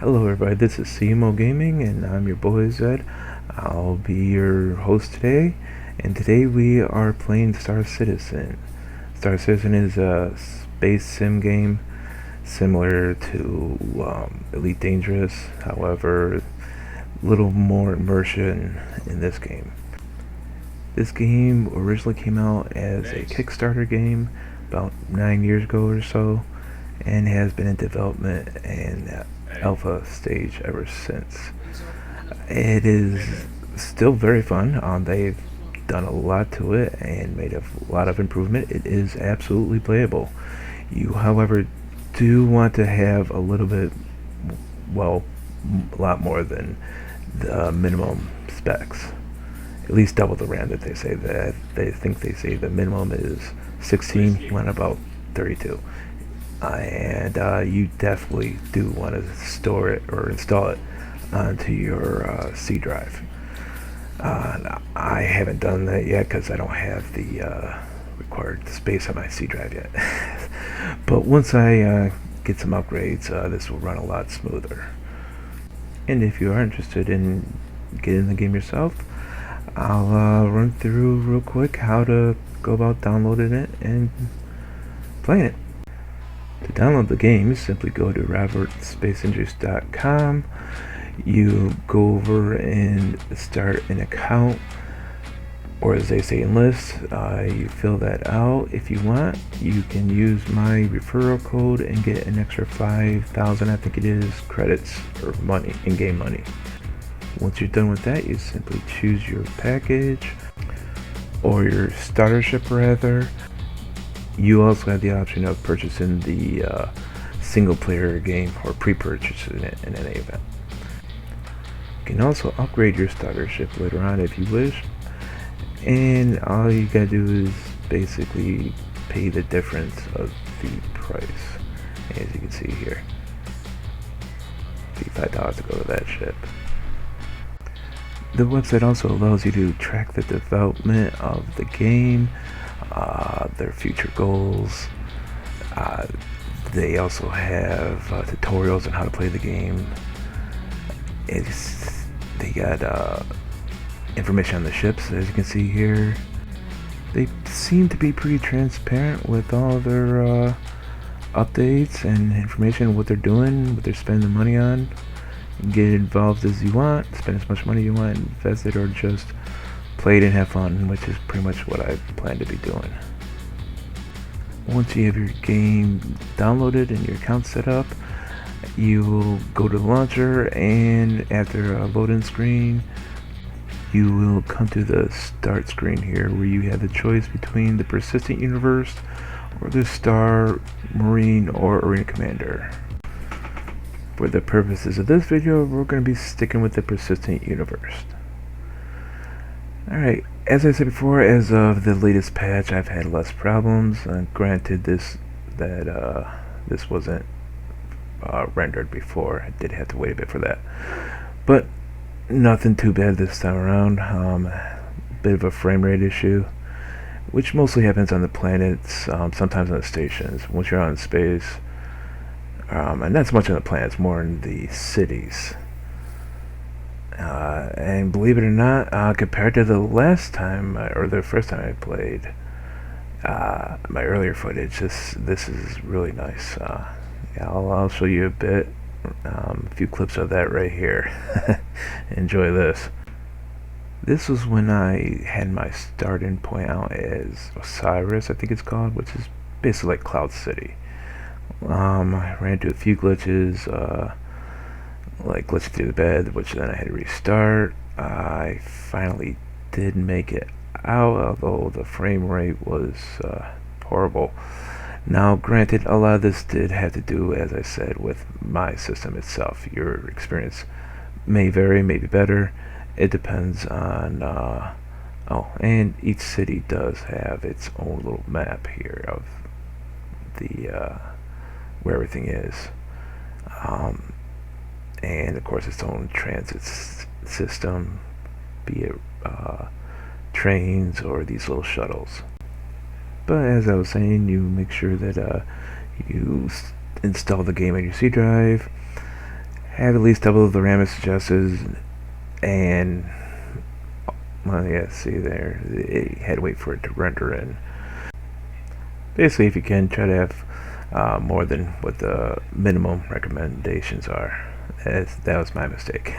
Hello everybody, this is CMO Gaming and I'm your boy Zed. I'll be your host today, and today we are playing Star Citizen. Star Citizen is a space sim game similar to Elite Dangerous, however a little more immersion in this game. This game originally came out as a Kickstarter game about 9 years ago or so, and has been in development and alpha stage ever since. It is still very fun. They've done a lot to it and made a lot of improvement. It is absolutely playable. You, however, do want to have a little bit, well, a lot more than the minimum specs. At least double the RAM that they say. That they say the minimum is 16. You want about 32. And you definitely do want to store it or install it onto your C drive. I haven't done that yet because I don't have the required space on my C drive yet. But once I get some upgrades, this will run a lot smoother. And if you are interested in getting the game yourself, I'll run through real quick how to go about downloading it and playing it. To download the game, simply go to robertspaceinjuries.com. You go over and start an account, or as they say, enlist. You fill that out. If you want, you can use my referral code and get an extra 5,000, I think it is, credits or money, in-game money. Once you're done with that, you simply choose your package, or your startership rather. You also have the option of purchasing the single player game or pre-purchasing it in any event. You can also upgrade your startership later on if you wish, and all you gotta do is basically pay the difference of the price, as you can see here. $55 to go to that ship. The website also allows you to track the development of the game, their future goals. They also have tutorials on how to play the game. They got information on the ships, as you can see here. They seem to be pretty transparent with all their updates and information, what they're doing, what they're spending the money on. You can get involved as you want, spend as much money you want, invest it, or just play it and have fun, which is pretty much what I plan to be doing. Once you have your game downloaded and your account set up, you will go to the launcher, and after a load-in screen, you will come to the start screen here, where you have the choice between the persistent universe or the Star, Marine, or Arena Commander. For the purposes of this video, we're going to be sticking with the persistent universe. Alright, as I said before, as of the latest patch, I've had less problems. Granted, this wasn't rendered before. I did have to wait a bit for that. But nothing too bad this time around. Bit of a frame rate issue, which mostly happens on the planets, sometimes on the stations. Once you're out in space, and not so much on the planets, more in the cities. And believe it or not, compared to the last time, or the first time I played, my earlier footage, this is really nice. Yeah, I'll show you a bit, a few clips of that right here. Enjoy this. This was when I had my starting point out as Osiris, I think it's called, which is basically like Cloud City. I ran into a few glitches, like glitching through the bed, which then I had to restart. I finally did make it out, although the frame rate was horrible. Now, granted, a lot of this did have to do, as I said, with my system itself. Your experience may vary, may be better. It depends on and each city does have its own little map here of the where everything is, and of course its own transit system, be it trains or these little shuttles. But as I was saying, you make sure that you install the game on your C drive, have at least double the RAM it suggests, and well, yeah, see there, it had to wait for it to render in. Basically, if you can, try to have more than what the minimum recommendations are. That was my mistake.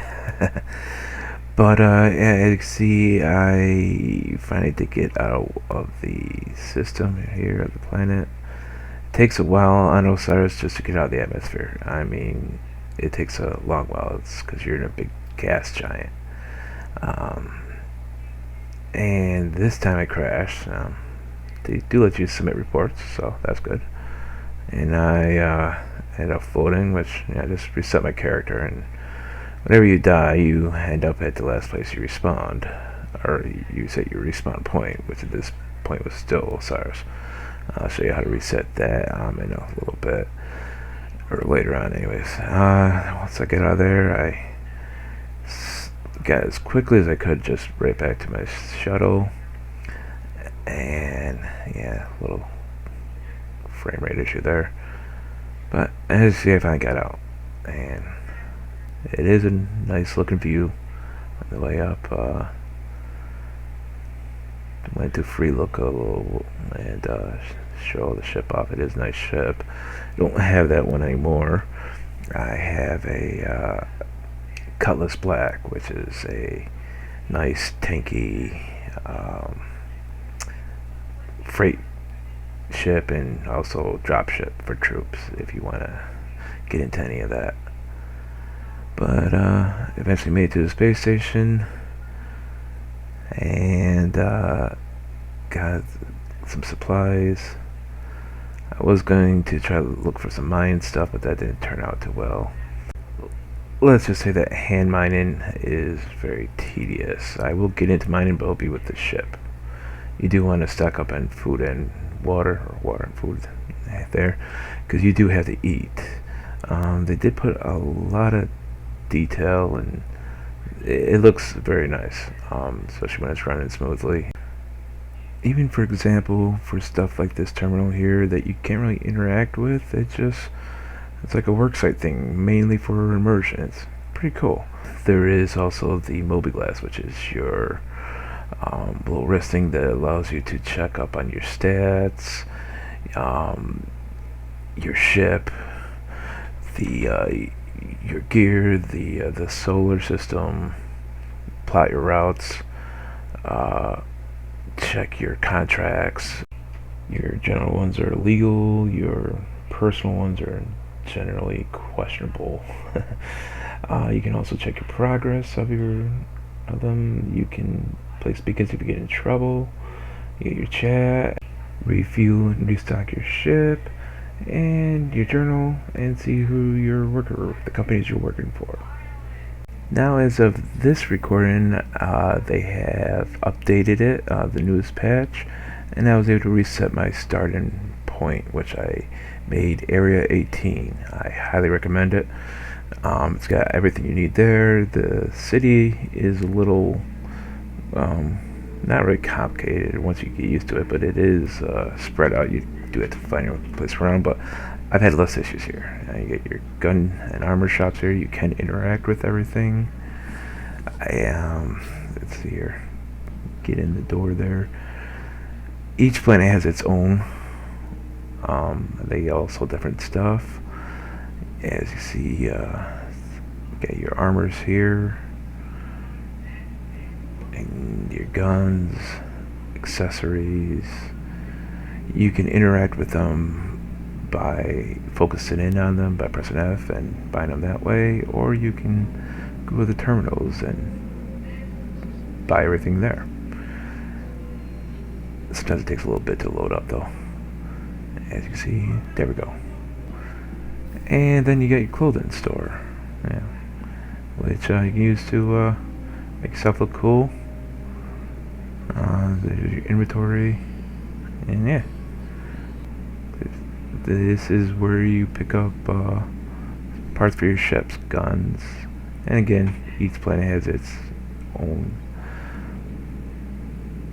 But yeah, as you can see, I finally did get out of the system here of the planet. It takes a while on Osiris just to get out of the atmosphere. I mean, it takes a long while. It's because you're in a big gas giant. And this time I crashed. They do let you submit reports, so that's good. And I ended up floating, which I just reset my character, and whenever you die, you end up at the last place you respawned, or you set your respawn point, which at this point was still Osiris. I'll show you how to reset that in a little bit, or later on anyways. Once I get out of there, I got as quickly as I could just right back to my shuttle, and yeah, little frame rate issue there, but as you see, I finally got out, and it is a nice looking view on the way up. Went to free look a little and show the ship off. It is a nice ship. Don't have that one anymore. I have a Cutlass Black, which is a nice tanky freight ship, and also drop ship for troops if you want to get into any of that. But eventually made it to the space station, and got some supplies. I was going to try to look for some mine stuff, but that didn't turn out too well. Let's just say that hand mining is very tedious. I will get into mining, but it'll be with the ship. You do want to stock up on food and water, or water and food there, because you do have to eat. They did put a lot of detail, and it looks very nice, especially when it's running smoothly. Even for example, for stuff like this terminal here that you can't really interact with, it's like a worksite thing, mainly for immersion. It's pretty cool. There is also the mobi-glass, which is your little wrist thing that allows you to check up on your stats, your ship, your gear, the solar system, plot your routes, check your contracts. Your general ones are legal, your personal ones are generally questionable. You can also check your progress of them. You can place beacons if you get in trouble. You get your chat, refuel and restock your ship, and your journal, and see who you're working with, the companies you're working for. Now, as of this recording, they have updated it, the newest patch, and I was able to reset my starting point, which I made Area 18. I highly recommend it. It's got everything you need there. The city is a little not really complicated once you get used to it, but it is spread out. You do have to find your place around, but I've had less issues here. You get your gun and armor shops here. You can interact with everything. Let's see here. Get in the door there. Each planet has its own. They all sell different stuff. As you see, you got your armors here, and your guns, accessories. You can interact with them by focusing in on them by pressing F and buying them that way, or you can go to the terminals and buy everything there. Sometimes it takes a little bit to load up though. As you can see, there we go. And then you got your clothing store, yeah, which you can use to make yourself look cool. There's your inventory, and yeah, this is where you pick up parts for your ships, guns, and again, each planet has its own,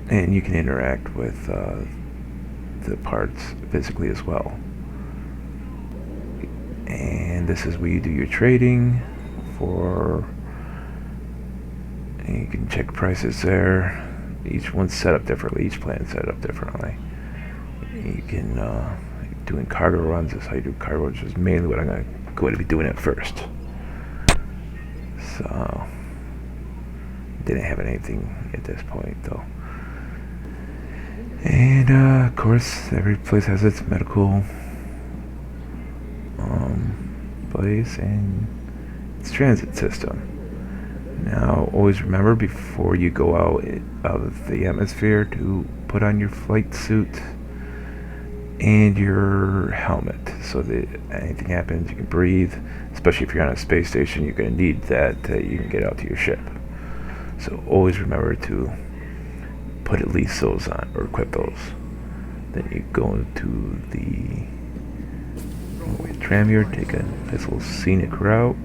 and you can interact with the parts physically as well. And this is where you do your trading, for, and you can check prices there. Each one's set up differently, each plan's set up differently. You can, doing cargo runs is how you do cargo, which is mainly what I'm going to be doing at first. So, didn't have anything at this point though. And of course, every place has its medical place and its transit system. Now, always remember before you go out of the atmosphere to put on your flight suit and your helmet so that anything happens, you can breathe. Especially if you're on a space station, you're going to need that you can get out to your ship. So always remember to put at least those on, or equip those. Then you go into the tram here, take a nice little scenic route.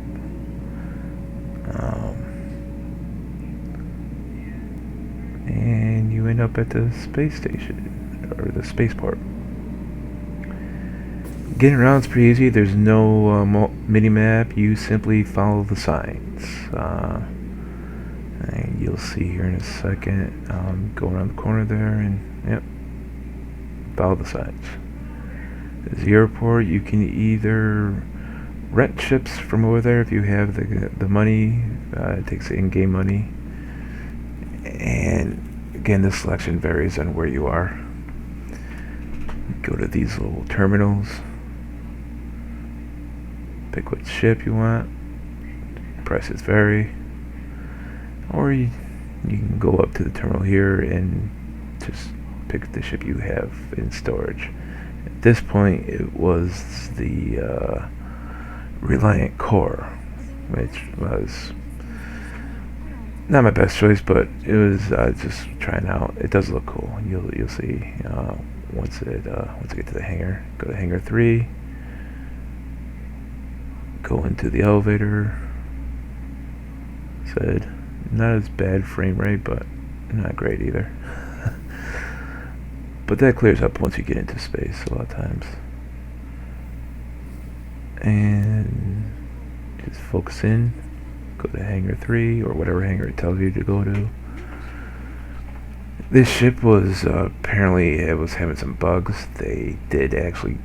And you end up at the space station, or the spaceport. Getting around is pretty easy. There's no mini-map. You simply follow the signs. And you'll see here in a second, go around the corner there, and yep, follow the signs. There's the airport. You can either rent ships from over there if you have the money. It takes in-game money. And again, the selection varies on where you are. Go to these little terminals. Pick what ship you want. Prices vary. Or you can go up to the terminal here and just pick the ship you have in storage. At this point, it was the Reliant Core, which was not my best choice, but it was just trying out. It does look cool. You'll see once I get to the hangar. Go to hangar 3. Go into the elevator. Said not as bad frame rate, but not great either. But that clears up once you get into space a lot of times. And just focus in. Go to hangar 3 or whatever hangar it tells you to go to. This ship was apparently it was having some bugs. They did actually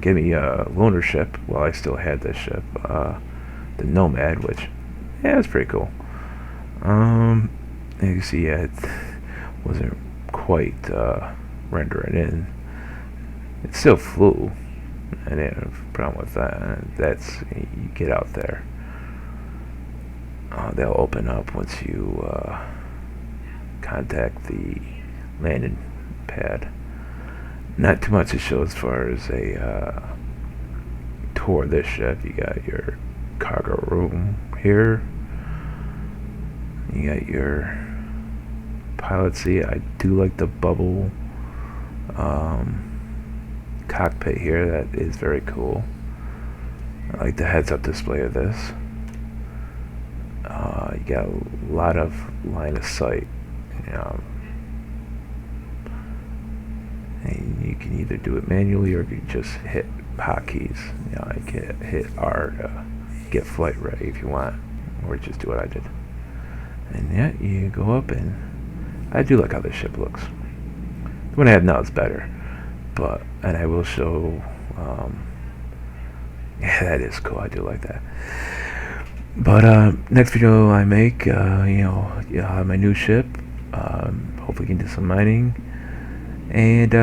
give me a loaner ship while I still had this ship, the Nomad, which yeah, it's pretty cool. You can see it wasn't quite rendering in. It still flew. I didn't have a problem with that. That's you get out there. They'll open up once you contact the landing pad. Not too much to show as far as a tour of this ship. You got your cargo room here. You got your pilot seat. I do like the bubble cockpit here. That is very cool. I like the heads-up display of this. You got a lot of line of sight. And you can either do it manually or you can just hit hotkeys. I can hit R to get flight ready if you want, or just do what I did. And yeah, you go up, and I do like how this ship looks. The one I have now is better, and I will show. Yeah, that is cool. I do like that. But next video I make, my new ship. Hopefully, can do some mining. And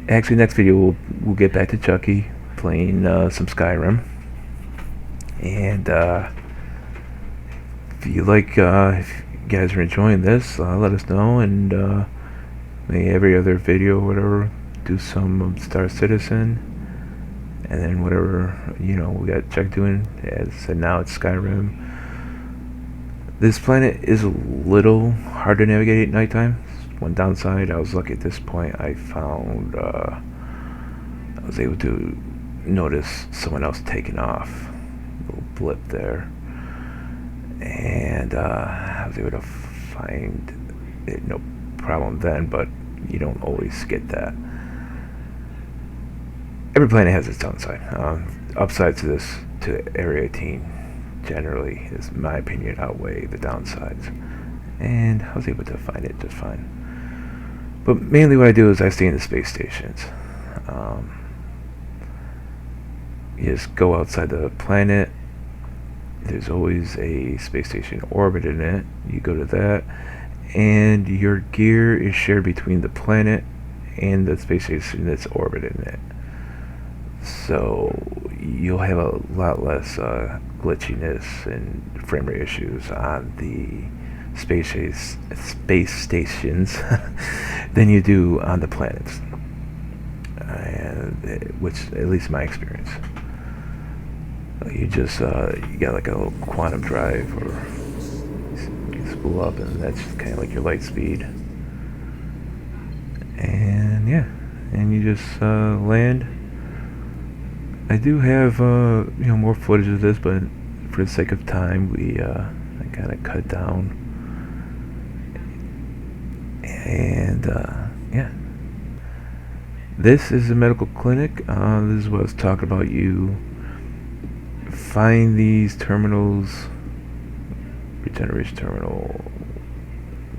actually, next video we'll get back to Chucky playing some Skyrim. And if you like, if you guys are enjoying this, let us know. And maybe every other video, or whatever, do some Star Citizen. And then whatever, we got Chuck doing. As I said, now it's Skyrim. This planet is a little hard to navigate at nighttime. One downside, I was lucky at this point. I found, I was able to notice someone else taking off. A little blip there. And I was able to find it, no problem then, but you don't always get that. every planet has its downside. Upside to this, to Area 18, generally, is my opinion, outweigh the downsides. And I was able to find it just fine. But mainly what I do is I stay in the space stations. You just go outside the planet. There's always a space station orbiting it. You go to that, and your gear is shared between the planet and the space station that's orbiting it. So you'll have a lot less glitchiness and frame rate issues on the space stations than you do on the planets, which at least my experience. You just you got like a little quantum drive, or you spool up, and that's kind of like your light speed. And yeah, and you just land. I do have more footage of this, but for the sake of time, I kind of cut down. And yeah, this is a medical clinic. This is what I was talking about. You find these terminals, regeneration terminal,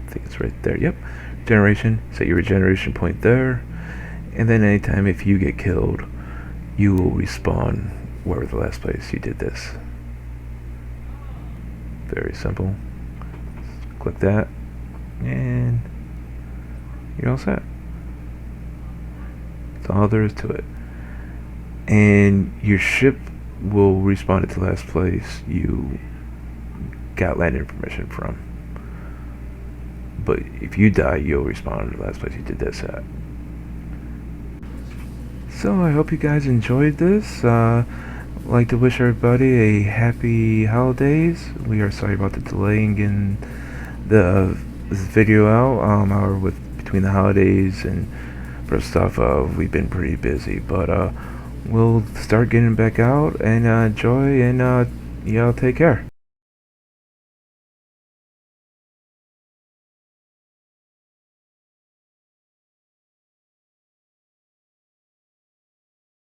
I think it's right there, yep, regeneration, set your regeneration point there, and then anytime if you get killed, you will respawn wherever the last place you did this. Very simple. Click that, and you're all set. That's all there is to it. And your ship will respawn at the last place you got landing permission from. But if you die, you'll respawn to the last place you did this at. So I hope you guys enjoyed this. I'd like to wish everybody a happy holidays. We are sorry about the delay in getting this video out. Between the holidays and for stuff, we've been pretty busy, but we'll start getting back out, and enjoy, and y'all take care.